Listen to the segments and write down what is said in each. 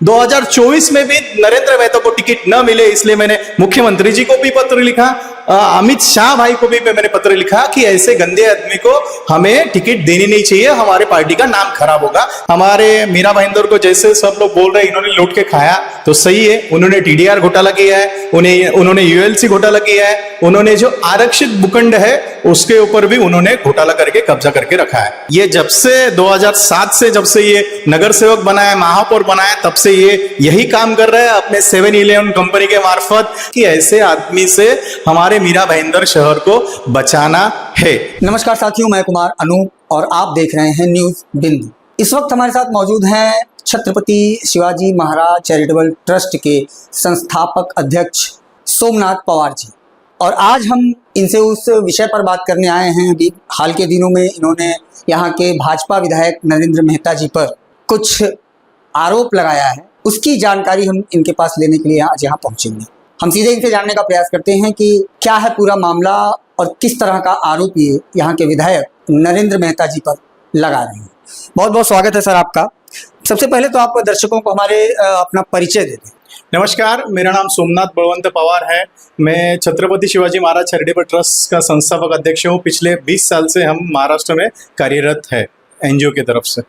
2024 में भी नरेंद्र मेहता को टिकट न मिले, इसलिए मैंने मुख्यमंत्री जी को भी पत्र लिखा, अमित शाह भाई को भी मैंने पत्र लिखा कि ऐसे गंदे आदमी को हमें टिकट देनी नहीं चाहिए, हमारे पार्टी का नाम खराब होगा। हमारे मीरा भाईंदर को जैसे सब लोग बोल रहे हैं इन्होंने लूट के खाया, तो सही है, उन्होंने टीडीआर घोटाला किया है, उन्होंने यूएलसी घोटाला किया है, उन्होंने जो आरक्षित भूखंड है उसके ऊपर भी उन्होंने घोटाला करके कब्जा करके रखा है। ये जब से 2007 से जब से ये नगर सेवक बनाया, महापौर बनाया, तब से ये यही काम कर रहे हैं अपने 7-Eleven कंपनी के मार्फत कि ऐसे आदमी से हमारे मीरा भाईंदर शहर को बचाना है। नमस्कार साथियों, मैं कुमार अनूप और आप देख रहे हैं न्यूज बिंदु। इस वक्त हमारे साथ मौजूद हैं छत्रपति शिवाजी महाराज चैरिटेबल ट्रस्ट के संस्थापक अध्यक्ष सोमनाथ पवार जी, और आज हम इनसे उस विषय पर बात करने आए हैं। अभी हाल के दिनों में इन्होंने यहाँ के भाजपा विधायक नरेंद्र मेहता जी पर कुछ आरोप लगाया है, उसकी जानकारी हम इनके पास लेने के लिए आज यहाँ पहुँचेंगे। हम सीधे इनसे जानने का प्रयास करते हैं कि क्या है पूरा मामला और किस तरह का आरोप ये यहाँ के विधायक नरेंद्र मेहता जी पर लगा रहे हैं। बहुत बहुत स्वागत है सर आपका। सबसे पहले तो आप दर्शकों को हमारे अपना परिचय दे दें। नमस्कार, मेरा नाम सोमनाथ बलवंत पवार है। मैं छत्रपति शिवाजी महाराज चैरिटेबल ट्रस्ट का संस्थापक अध्यक्ष हूँ। पिछले 20 साल से हम महाराष्ट्र में कार्यरत है एनजीओ की तरफ से।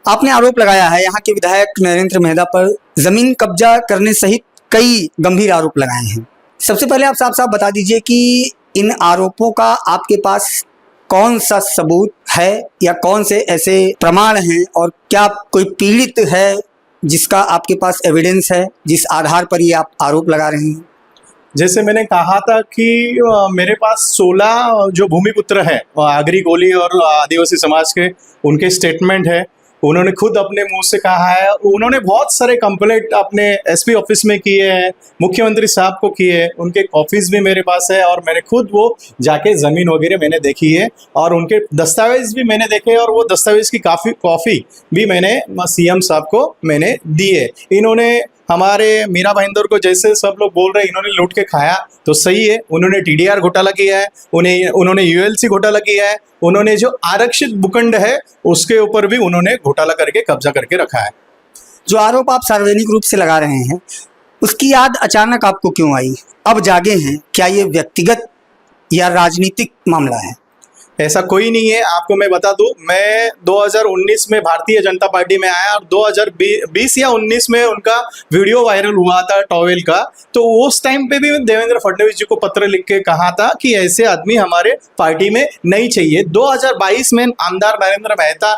आपने आरोप लगाया है यहाँ के विधायक नरेंद्र मेहता पर जमीन कब्जा करने सहित कई गंभीर आरोप लगाए हैं। सबसे पहले आप साफ साफ बता दीजिए कि इन आरोपों का आपके पास कौन सा सबूत है या कौन से ऐसे प्रमाण हैं, और क्या कोई पीड़ित है जिसका आपके पास एविडेंस है जिस आधार पर ये आप आरोप लगा रहे हैं। जैसे मैंने कहा था कि मेरे पास 16 जो भूमिपुत्र है आगरी कोली और आदिवासी समाज के, उनके स्टेटमेंट है। उन्होंने खुद अपने मुंह से कहा है, उन्होंने बहुत सारे कंप्लेंट अपने एसपी ऑफिस में किए हैं, मुख्यमंत्री साहब को किए हैं, उनके ऑफिस भी मेरे पास है, और मैंने खुद वो जाके ज़मीन वगैरह मैंने देखी है और उनके दस्तावेज भी मैंने देखे, और वो दस्तावेज की कॉपी भी मैंने सीएम साहब को मैंने दी है। इन्होंने हमारे मीरा भाईंदर को जैसे सब लोग बोल रहे हैं इन्होंने लूट के खाया, तो सही है, उन्होंने टीडीआर घोटाला किया है, उन्होंने यूएलसी घोटाला किया है, उन्होंने जो आरक्षित भूखंड है उसके ऊपर भी उन्होंने घोटाला करके कब्जा करके रखा है। जो आरोप आप सार्वजनिक रूप से लगा रहे हैं उसकी याद अचानक आपको क्यों आई? अब जागे हैं, क्या ये व्यक्तिगत या राजनीतिक मामला है? ऐसा कोई नहीं है। आपको मैं बता दूं, मैं 2019 में भारतीय जनता पार्टी में आया और 2020 या 19 में उनका वीडियो वायरल हुआ था टॉवेल का, तो उस टाइम पे भी देवेंद्र फडणवीस जी को पत्र लिख के कहा था कि ऐसे आदमी हमारे पार्टी में नहीं चाहिए। 2022 में आमदार नरेंद्र मेहता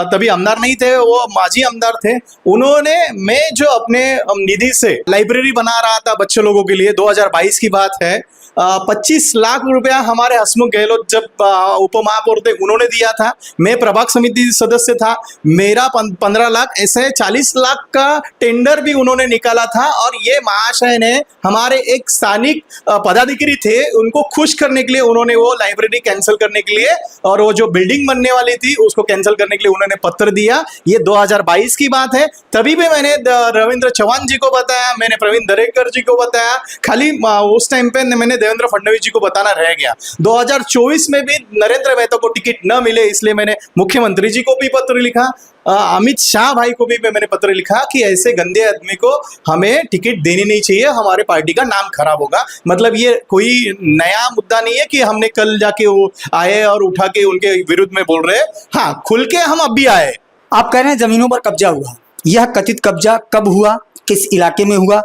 तभी आमदार नहीं थे, वो माजी आमदार थे, उन्होंने मैं जो अपने निधि से लाइब्रेरी बना रहा था बच्चे लोगों के लिए, 2022 की बात है, 25 लाख रुपया हमारे हसमुख गहलोत जब उप महापौर थे उन्होंने दिया था। मैं प्रभाग समिति सदस्य था, मेरा 15 लाख, ऐसे 40 लाख का टेंडर भी उन्होंने निकाला था। और ये महाशय ने हमारे एक स्थानिक पदाधिकारी थे, उनको खुश करने के लिए उन्होंने वो लाइब्रेरी कैंसिल करने के लिए और वो जो बिल्डिंग बनने वाली थी उसको कैंसिल करने के लिए उन्होंने पत्र दिया। ये 2022 की बात है। तभी भी मैंने रविंद्र चौहान जी को बताया, मैंने प्रवीण दरेकर जी को बताया, खाली उस टाइम पे मैंने देवेंद्र फडणवीस जी को बताना रह गया। 2024 में भी नरेंद्र मेहता को टिकट न मिले, इसलिए मैंने मुख्यमंत्री जी को भी पत्र लिखा, अमित शाह भाई को भी मैंने पत्र लिखा कि ऐसे गंदे आदमी को हमें टिकट देनी नहीं चाहिए, हमारे पार्टी का नाम खराब होगा। मतलब ये कोई नया मुद्दा नहीं है कि हमने कल जाके वो आए और उठा के उनके विरुद्ध में बोल रहे हैं। हाँ, खुल के हम अब भी आए। आप कह रहे हैं जमीनों पर कब्जा हुआ, यह कथित कब्जा कब हुआ, किस इलाके में हुआ,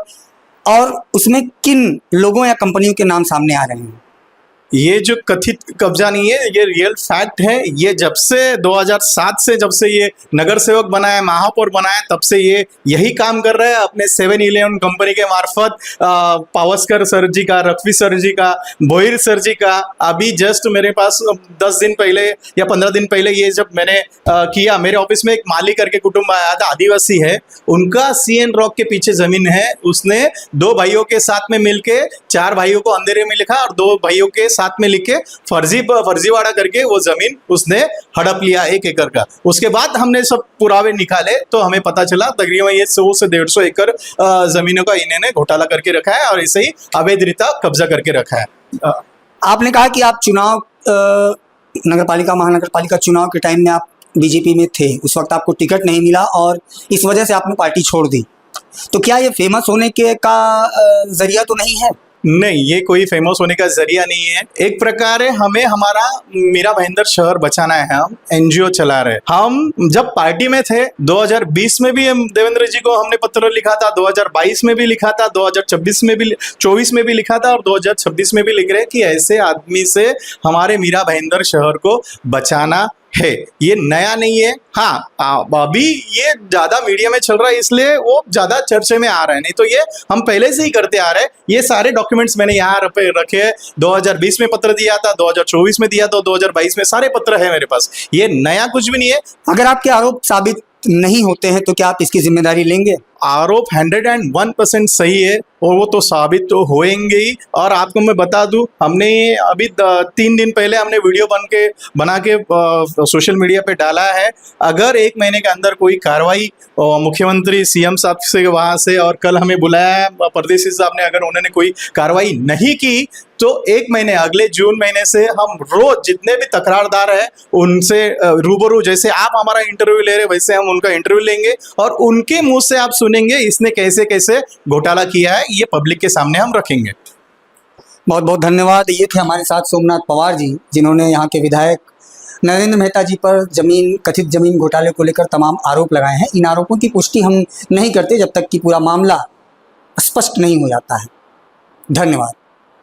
और उसमें किन लोगों या कंपनियों के नाम सामने आ रहे हैं? ये जो कथित कब्जा नहीं है, ये रियल फैक्ट है। ये जब से 2007 से जब से ये नगर सेवक बनाया, महापौर बनाया, तब से ये यही काम कर रहे हैं अपने 7-Eleven कंपनी के मार्फत। पावस्कर सर जी का, रफी सर जी का, बोहिर सर जी का, अभी जस्ट मेरे पास 10 दिन पहले या 15 दिन पहले ये जब मैंने किया, मेरे ऑफिस में एक माली करके कुटुंब आया था, आदिवासी है, उनका सीएन रॉक के पीछे जमीन है। उसने 2 भाइयों के साथ में मिलके 4 भाइयों को अंधेरे में लिखा और 2 भाइयों के साथ में लिख के फर्जीवाड़ा करके वो जमीन उसने हड़प लिया 1 एकड़ का। उसके बाद हमने सब पुरावे निकाले तो हमें पता चला तकरीबन ये 100 से 150 एकड़ जमीनों का इन्होंने घोटाला करके रखा है और ऐसे ही अवैध रीता कब्जा करके रखा है। आपने कहा कि आप चुनाव नगरपालिका महानगरपालिका चुनाव के टाइम में आप बीजेपी में थे, उस वक्त आपको टिकट नहीं मिला और इस वजह से आपने पार्टी छोड़ दी, तो क्या ये फेमस होने के का जरिया तो नहीं है? नहीं, ये कोई फेमस होने का जरिया नहीं है। एक प्रकार है, हमें हमारा मीरा भाईंदर शहर बचाना है। हम एनजीओ चला रहे। हम जब पार्टी में थे 2020 में भी हम देवेंद्र जी को हमने पत्र लिखा था, 2022 में भी लिखा था, 2024 में भी लिखा था और 2026 में भी लिख रहे कि ऐसे आदमी से हमारे मीरा भाईंदर शहर को बचाना है। ये नया नहीं है। हाँ, अभी ये ज्यादा मीडिया में चल रहा है इसलिए वो ज्यादा चर्चे में आ रहा है, नहीं तो ये हम पहले से ही करते आ रहे हैं। ये सारे डॉक्यूमेंट्स मैंने यहाँ रखे हैं। 2020 में पत्र दिया था, 2024 में दिया था, 2022 में सारे पत्र है मेरे पास। ये नया कुछ भी नहीं है। अगर आपके आरोप साबित नहीं होते हैं तो क्या आप इसकी जिम्मेदारी लेंगे? आरोप 101% सही है और वो तो साबित तो होएंगे ही। और आपको मैं बता दूं, हमने अभी 3 दिन पहले हमने वीडियो बना के सोशल मीडिया पे डाला है। अगर 1 महीने के अंदर कोई कार्रवाई मुख्यमंत्री सीएम साहब से वहाँ से, और कल हमें बुलाया है परदेसी साहब ने, अगर उन्होंने कोई कार्रवाई नहीं की तो 1 महीने, अगले जून महीने से हम रोज जितने भी तकरारदार हैं उनसे रूबरू, जैसे आप हमारा इंटरव्यू ले रहे वैसे हम उनका इंटरव्यू लेंगे और उनके मुंह से आप सुनेंगे इसने कैसे कैसे घोटाला किया है, ये पब्लिक के सामने हम रखेंगे। बहुत बहुत धन्यवाद। ये थे हमारे साथ सोमनाथ पवार जी, जिन्होंने यहाँ के विधायक नरेंद्र मेहता जी पर कथित जमीन घोटाले को लेकर तमाम आरोप लगाए हैं। इन आरोपों की पुष्टि हम नहीं करते जब तक कि पूरा मामला स्पष्ट नहीं हो जाता है। धन्यवाद।